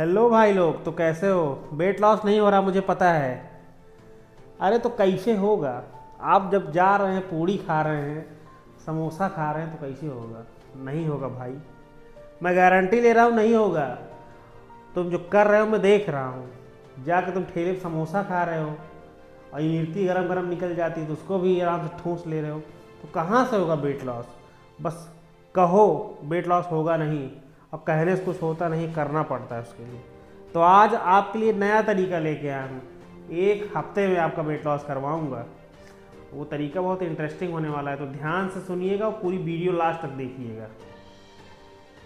Hello भाई लोग, तो कैसे हो? वेट लॉस नहीं हो रहा मुझे पता है। अरे तो कैसे होगा? आप जब जा रहे हैं, पूड़ी खा रहे हैं, समोसा खा रहे हैं, तो कैसे होगा? नहीं होगा भाई। मैं गारंटी ले रहा हूँ नहीं होगा। तुम जो कर रहे हो मैं देख रहा हूँ। जाके तुम ठेले पे समोसा खा रहे हो और इमरती गरम गरम निकल जाती है तो उसको भी आराम से ठूंस ले रहे हो। तो कहाँ से होगा वेट लॉस? बस कहो वेट लॉस होगा नहीं, और कहने से कुछ होता नहीं, करना पड़ता है उसके लिए। तो आज आपके लिए नया तरीका लेके आया हूँ। एक हफ्ते में आपका वेट लॉस करवाऊँगा। वो तरीका बहुत इंटरेस्टिंग होने वाला है, तो ध्यान से सुनिएगा और पूरी वीडियो लास्ट तक देखिएगा।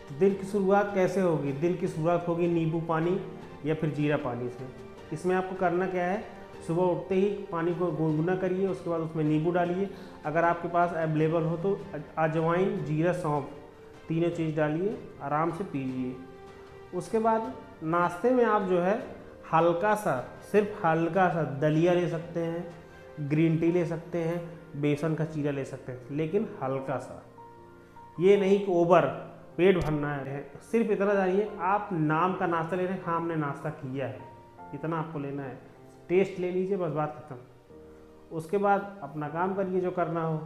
तो दिन की शुरुआत कैसे होगी? दिन की शुरुआत होगी नींबू पानी या फिर जीरा पानी से। इसमें आपको करना क्या है, सुबह उठते ही पानी को गुनगुना करिए, उसके बाद उसमें नींबू डालिए। अगर आपके पास अवेलेबल हो तो अजवाइन, जीरा, सौंफ, तीनों चीज़ डालिए, आराम से पीजिए। उसके बाद नाश्ते में आप जो है हल्का सा, सिर्फ हल्का सा दलिया ले सकते हैं, ग्रीन टी ले सकते हैं, बेसन का चीरा ले सकते हैं, लेकिन हल्का सा। ये नहीं कि ओवर पेट भरना है। सिर्फ इतना जानिए, आप नाम का नाश्ता ले रहे हैं, हाँ हमने नाश्ता किया है, इतना आपको लेना है। टेस्ट ले लीजिए, बस बात खत्म। उसके बाद अपना काम करिए जो करना हो।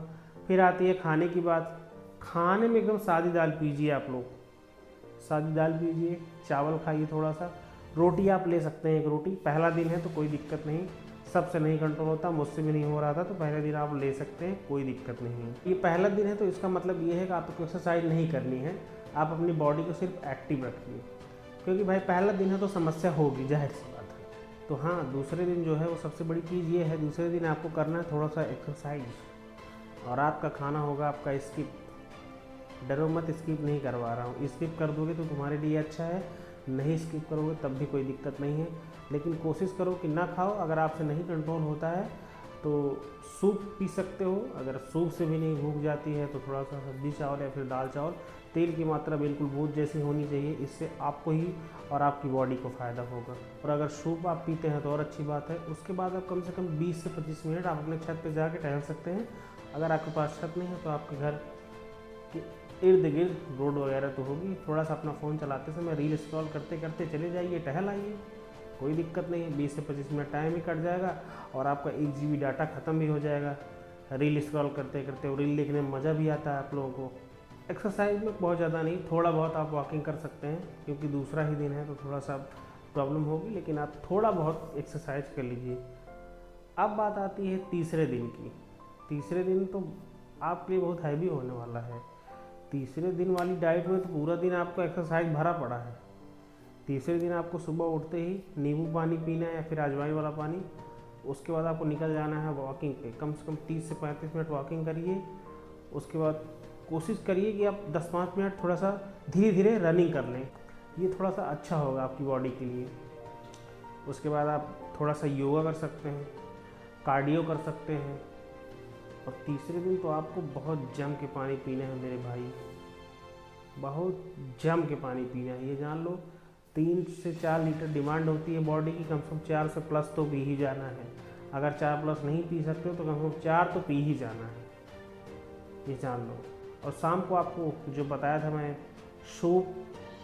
फिर आती है खाने की बात। खाने में एकदम सादी दाल पीजिए आप लोग, सादी दाल पीजिए, चावल खाइए, थोड़ा सा रोटी आप ले सकते हैं, एक रोटी। पहला दिन है तो कोई दिक्कत नहीं, सबसे नहीं कंट्रोल होता, मुझसे भी नहीं हो रहा था, तो पहले दिन आप ले सकते हैं, कोई दिक्कत नहीं है। ये पहला दिन है तो इसका मतलब ये है कि आपको एक्सरसाइज नहीं करनी है, आप अपनी बॉडी को सिर्फ एक्टिव रखिए, क्योंकि भाई पहला दिन है तो समस्या होगी, जाहिर सी बात है। तो हाँ, दूसरे दिन जो है वो सबसे बड़ी चीज़ ये है, दूसरे दिन आपको करना है थोड़ा सा एक्सरसाइज, और आपका खाना होगा आपका स्किप। डरो मत, स्किप नहीं करवा रहा हूँ। स्किप कर दोगे तो तुम्हारे लिए अच्छा है, नहीं स्किप करोगे तब भी कोई दिक्कत नहीं है, लेकिन कोशिश करो कि ना खाओ। अगर आपसे नहीं कंट्रोल होता है तो सूप पी सकते हो, अगर सूप से भी नहीं भूख जाती है तो थोड़ा सा सब्जी चावल या फिर दाल चावल। तेल की मात्रा बिल्कुल बूंद जैसी होनी चाहिए, इससे आपको ही और आपकी बॉडी को फ़ायदा होगा। और अगर सूप आप पीते हैं तो और अच्छी बात है। उसके बाद आप कम से कम 20 से 25 मिनट आप अपने छत पर जाके टहल सकते हैं। अगर आपके पास छत नहीं है तो आपके घर के इर्द गिर्द रोड वगैरह तो होगी। थोड़ा सा अपना फ़ोन चलाते समय रील स्क्रॉल करते करते चले जाइए, टहल आइए, कोई दिक्कत नहीं है। 20 से 25 मिनट टाइम ही कट जाएगा और आपका 1 GB डाटा ख़त्म भी हो जाएगा रील स्क्रॉल करते करते। और रील देखने में मज़ा भी आता है आप लोगों को। एक्सरसाइज में बहुत ज़्यादा नहीं, थोड़ा बहुत आप वॉकिंग कर सकते हैं, क्योंकि दूसरा ही दिन है तो थोड़ा सा प्रॉब्लम होगी, लेकिन आप थोड़ा बहुत एक्सरसाइज कर लीजिए। अब बात आती है तीसरे दिन की। तीसरे दिन तो आपके लिए बहुत हैवी होने वाला है। तीसरे दिन वाली डाइट में तो पूरा दिन आपको एक्सरसाइज भरा पड़ा है। तीसरे दिन आपको सुबह उठते ही नींबू पानी पीना है या फिर अजवाइन वाला पानी। उसके बाद आपको निकल जाना है वॉकिंग पे, कम से कम 30 से 35 मिनट वॉकिंग करिए। उसके बाद कोशिश करिए कि आप 10-5 मिनट थोड़ा सा धीरे धीरे रनिंग कर लें, ये थोड़ा सा अच्छा होगा आपकी बॉडी के लिए। उसके बाद आप थोड़ा सा योगा कर सकते हैं, कार्डियो कर सकते हैं। और तीसरे दिन तो आपको बहुत जम के पानी पीना है मेरे भाई, बहुत जम के पानी पीना है, ये जान लो। 3 से 4 लीटर डिमांड होती है बॉडी की, कम से कम 4 से प्लस तो पी ही जाना है। अगर 4 प्लस नहीं पी सकते हो तो कम से कम 4 तो पी ही जाना है, ये जान लो। और शाम को आपको जो बताया था मैं, सूप,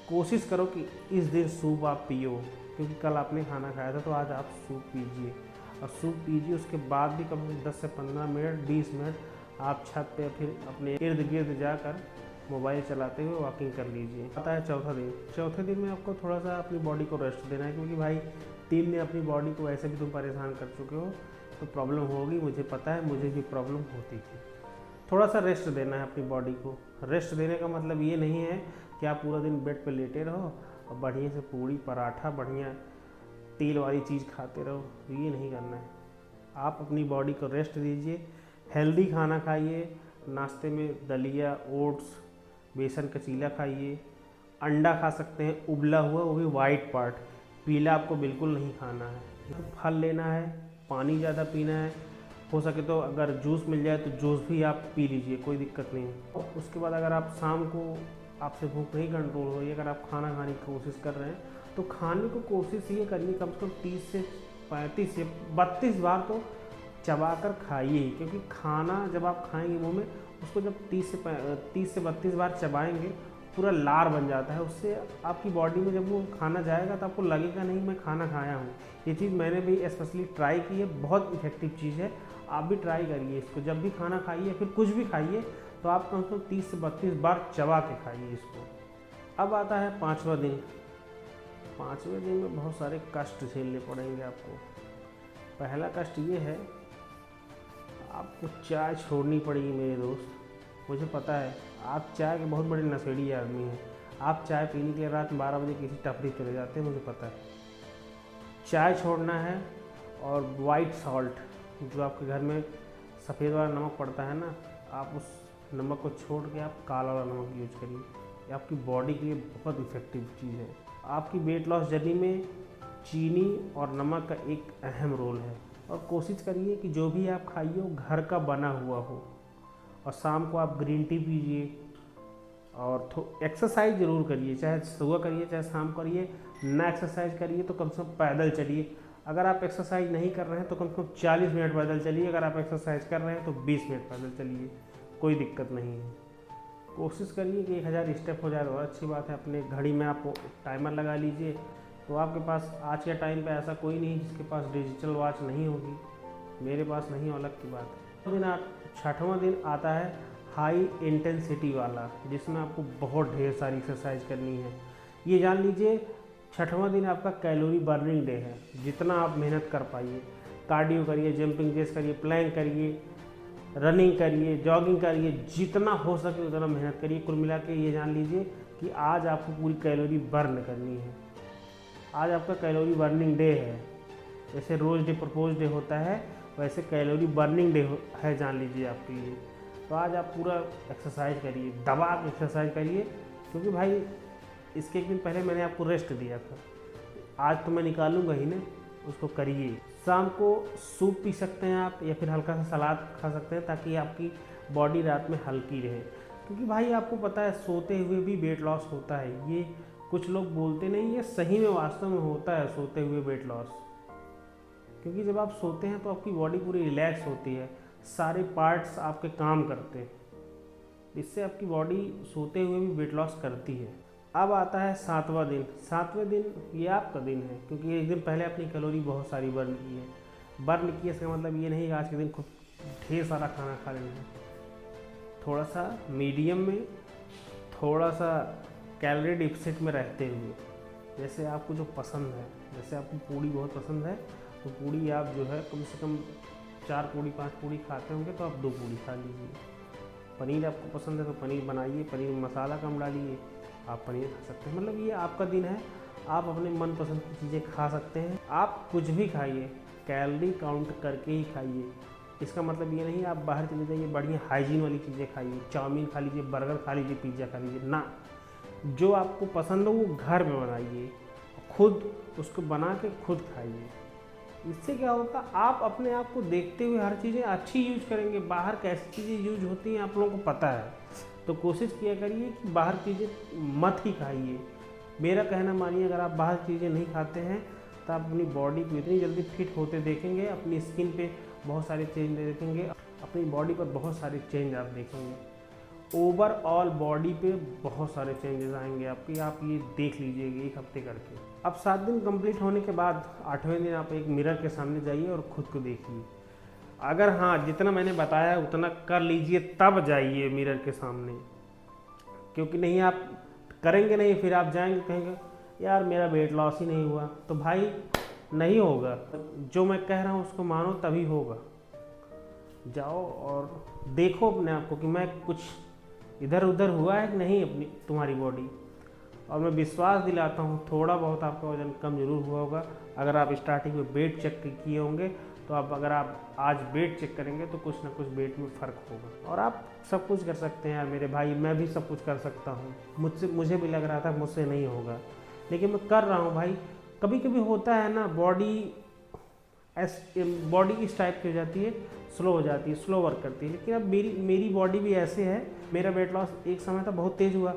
कोशिश करो कि इस दिन सूप आप पियो, क्योंकि कल आपने खाना खाया था, तो आज आप सूप पीजिए। और सूप पीजिए, उसके बाद भी कम से कम 10 से 15 मिनट, 20 मिनट आप छत पे फिर अपने इर्द गिर्द जाकर मोबाइल चलाते हुए वॉकिंग कर लीजिए। आता है चौथा दिन। चौथे दिन में आपको थोड़ा सा अपनी बॉडी को रेस्ट देना है, क्योंकि भाई 3 दिन अपनी बॉडी को वैसे भी तुम परेशान कर चुके हो, तो प्रॉब्लम होगी, मुझे पता है, मुझे भी प्रॉब्लम होती थी। थोड़ा सा रेस्ट देना है अपनी बॉडी को। रेस्ट देने का मतलब ये नहीं है कि आप पूरा दिन बेड पर लेटे रहो और बढ़िया से पूड़ी पराठा बढ़िया तेल वाली चीज़ खाते रहो, ये नहीं करना है। आप अपनी बॉडी को रेस्ट दीजिए, हेल्दी खाना खाइए। नाश्ते में दलिया, ओट्स, बेसन का चीला खाइए, अंडा खा सकते हैं उबला हुआ, वो भी वाइट पार्ट, पीला आपको बिल्कुल नहीं खाना है। फल लेना है, पानी ज़्यादा पीना है, हो सके तो अगर जूस मिल जाए तो जूस भी आप पी लीजिए, कोई दिक्कत नहीं है। उसके बाद अगर आप शाम को आपसे भूख नहीं कंट्रोल हो रही है, अगर आप खाना खाने की कोशिश कर रहे हैं, तो खाने को कोशिश ये करिए कम से कम 30 से 35 से 32 बार तो चबा कर खाइए ही, क्योंकि खाना जब आप खाएंगे मुंह में, उसको जब 30 से 32 बार चबाएंगे, पूरा लार बन जाता है। उससे आपकी बॉडी में जब वो खाना जाएगा तो आपको लगेगा नहीं मैं खाना खाया हूँ। ये चीज़ मैंने भी स्पेशली ट्राई की है, बहुत इफेक्टिव चीज़ है। आप भी ट्राई करिए इसको, जब भी खाना खाइए फिर कुछ भी खाइए तो आप कम से कम 30 से 32 बार चबा के खाइए इसको। अब आता है 5वां दिन। 5वें दिन में बहुत सारे कष्ट झेलने पड़ेंगे आपको। पहला कष्ट ये है, आपको चाय छोड़नी पड़ेगी मेरे दोस्त। मुझे पता है आप चाय के बहुत बड़े नशेड़ी आदमी हैं। आप चाय पीने के लिए रात 12 बजे किसी टपरी चले जाते हैं, मुझे पता है। चाय छोड़ना है, और वाइट सॉल्ट जो आपके घर में सफ़ेद वाला नमक पड़ता है ना, आप उस नमक को छोड़ के आप काला वाला नमक यूज करिए। ये आपकी बॉडी के लिए बहुत इफ़ेक्टिव चीज़ है। आपकी वेट लॉस जर्नी में चीनी और नमक का एक अहम रोल है। और कोशिश करिए कि जो भी आप खाइए वो घर का बना हुआ हो। और शाम को आप ग्रीन टी पीजिए, और एक्सरसाइज ज़रूर करिए, चाहे सुबह करिए चाहे शाम करिए। ना एक्सरसाइज करिए तो कम से कम पैदल चलिए। अगर आप एक्सरसाइज नहीं कर रहे हैं तो कम से कम 40 मिनट पैदल चलिए। अगर आप एक्सरसाइज कर रहे हैं तो 20 मिनट पैदल चलिए, कोई दिक्कत नहीं है। कोशिश करिए कि 1000 स्टेप हो जाए तो और अच्छी बात है। अपने घड़ी में आप टाइमर लगा लीजिए। तो आपके पास आज के टाइम पे ऐसा कोई नहीं जिसके पास डिजिटल वॉच नहीं होगी। मेरे पास नहीं, अलग की बात है। 6वां दिन आता है हाई इंटेंसिटी वाला, जिसमें आपको बहुत ढेर सारी एक्सरसाइज करनी है। ये जान लीजिए 6वां दिन आपका कैलोरी बर्निंग डे है। जितना आप मेहनत कर पाइए, कार्डियो करिए, जंपिंग जैस करिए, प्लैंक करिए, रनिंग करिए, जॉगिंग करिए, जितना हो सके उतना मेहनत करिए। कुल मिला के ये जान लीजिए कि आज आपको पूरी कैलोरी बर्न करनी है। आज आपका कैलोरी बर्निंग डे है। जैसे रोज़ डे प्रपोज डे होता है, वैसे कैलोरी बर्निंग डे है, जान लीजिए आपके लिए। तो आज आप पूरा एक्सरसाइज करिए, दबा के एक्सरसाइज करिए। क्योंकि भाई इसके एक दिन पहले मैंने आपको रेस्ट दिया था, आज तो मैं निकालूंगा ही ना, उसको करिए। शाम को सूप पी सकते हैं आप, या फिर हल्का सा सलाद खा सकते हैं, ताकि आपकी बॉडी रात में हल्की रहे। क्योंकि भाई आपको पता है सोते हुए भी वेट लॉस होता है। ये कुछ लोग बोलते नहीं, ये सही में वास्तव में होता है सोते हुए वेट लॉस। क्योंकि जब आप सोते हैं तो आपकी बॉडी पूरी रिलैक्स होती है, सारे पार्ट्स आपके काम करते हैं। इससे आपकी बॉडी सोते हुए भी वेट लॉस करती है। अब आता है 7वां दिन। 7वें दिन ये आपका दिन है, क्योंकि एक दिन पहले अपनी कैलोरी बहुत सारी बर्न की है। बर्न की इसका मतलब ये नहीं कि आज के दिन खूब ढेर सारा खाना खा लेना है। थोड़ा सा मीडियम में, थोड़ा सा कैलोरी डिफिसिट में रहते हुए। जैसे आपको जो पसंद है, जैसे आपको पूड़ी बहुत पसंद है तो पूड़ी आप जो है कम से कम 4 पूड़ी 5 पूड़ी खाते होंगे तो आप 2 पूड़ी खा लीजिए। पनीर आपको पसंद है तो पनीर बनाइए, पनीर में मसाला कम डालिए, आप पनीर खा सकते हैं। मतलब ये आपका दिन है, आप अपने मनपसंद की चीज़ें खा सकते हैं। आप कुछ भी खाइए, कैलोरी काउंट करके ही खाइए। इसका मतलब ये नहीं आप बाहर चले जाइए बढ़िया हाइजीन वाली चीज़ें खाइए, चाउमीन खा लीजिए, बर्गर खा लीजिए, पिज़्ज़ा खा लीजिए ना। जो आपको पसंद हो वो घर में बनाइए, खुद उसको बना के खुद खाइए। इससे क्या होगा, आप अपने आप को देखते हुए हर चीज़ें अच्छी यूज करेंगे। बाहर कैसी चीज़ें यूज होती हैं आप लोगों को पता है, तो कोशिश किया करिए कि बाहर चीज़ें मत ही खाइए। मेरा कहना मानिए, अगर आप बाहर चीज़ें नहीं खाते हैं तो आप अपनी बॉडी को इतनी जल्दी फिट होते देखेंगे, अपनी स्किन पे बहुत सारे चेंज देखेंगे, अपनी बॉडी पर बहुत सारे चेंज आप देखेंगे। ओवरऑल बॉडी पे बहुत सारे चेंजेस आएंगे आपकी, आप ये देख लीजिएगा 1 हफ्ते करके। अब 7 दिन कंप्लीट होने के बाद 8वें दिन आप एक मिरर के सामने जाइए और खुद को देखिए। अगर हाँ जितना मैंने बताया उतना कर लीजिए तब जाइए मिरर के सामने। क्योंकि नहीं आप करेंगे नहीं, फिर आप जाएंगे कहेंगे यार मेरा वेट लॉस ही नहीं हुआ, तो भाई नहीं होगा। जो मैं कह रहा हूँ उसको मानो तभी होगा। जाओ और देखो अपने आप को कि मैं कुछ इधर उधर हुआ है कि नहीं अपनी तुम्हारी बॉडी। और मैं विश्वास दिलाता हूँ थोड़ा बहुत आपका वज़न कम जरूर हुआ होगा। अगर आप स्टार्टिंग में वेट चेक किए होंगे तो अगर आप आज वेट चेक करेंगे तो कुछ ना कुछ वेट में फ़र्क होगा। और आप सब कुछ कर सकते हैं यार मेरे भाई, मैं भी सब कुछ कर सकता हूँ। मुझे भी लग रहा था मुझसे नहीं होगा, लेकिन मैं कर रहा हूँ भाई। कभी कभी होता है ना, बॉडी इस टाइप की हो जाती है, स्लो हो जाती है, स्लो वर्क करती है। लेकिन अब मेरी बॉडी भी ऐसे है। मेरा वेट लॉस एक समय था बहुत तेज़ हुआ,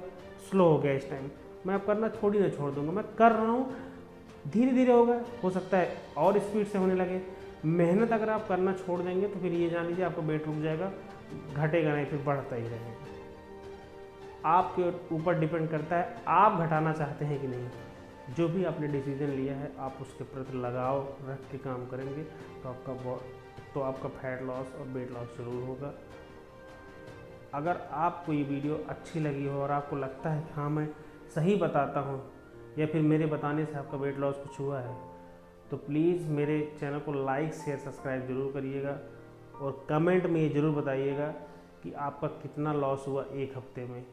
स्लो हो गया। इस टाइम मैं अब करना थोड़ी ना छोड़ दूंगा, मैं कर रहा हूँ, धीरे धीरे होगा, हो सकता है और स्पीड से होने लगे। मेहनत अगर आप करना छोड़ देंगे तो फिर ये जान लीजिए आपका वेट रुक जाएगा, घटेगा नहीं, फिर बढ़ता ही रहेगा। आपके ऊपर डिपेंड करता है आप घटाना चाहते हैं कि नहीं। जो भी आपने डिसीजन लिया है आप उसके प्रति लगाव रख के काम करेंगे तो आपका फैट लॉस और वेट लॉस जरूर होगा। अगर आपको ये वीडियो अच्छी लगी हो और आपको लगता है कि हाँ मैं सही बताता हूँ या फिर मेरे बताने से आपका वेट लॉस कुछ हुआ है, तो प्लीज़ मेरे चैनल को लाइक शेयर सब्सक्राइब ज़रूर करिएगा और कमेंट में ये ज़रूर बताइएगा कि आपका कितना लॉस हुआ एक हफ्ते में।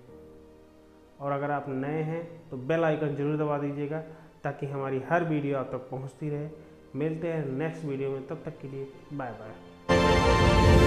और अगर आप नए हैं तो बेल आइकन ज़रूर दबा दीजिएगा ताकि हमारी हर वीडियो आप तक पहुंचती रहे। मिलते हैं नेक्स्ट वीडियो में, तब तक के लिए बाय बाय।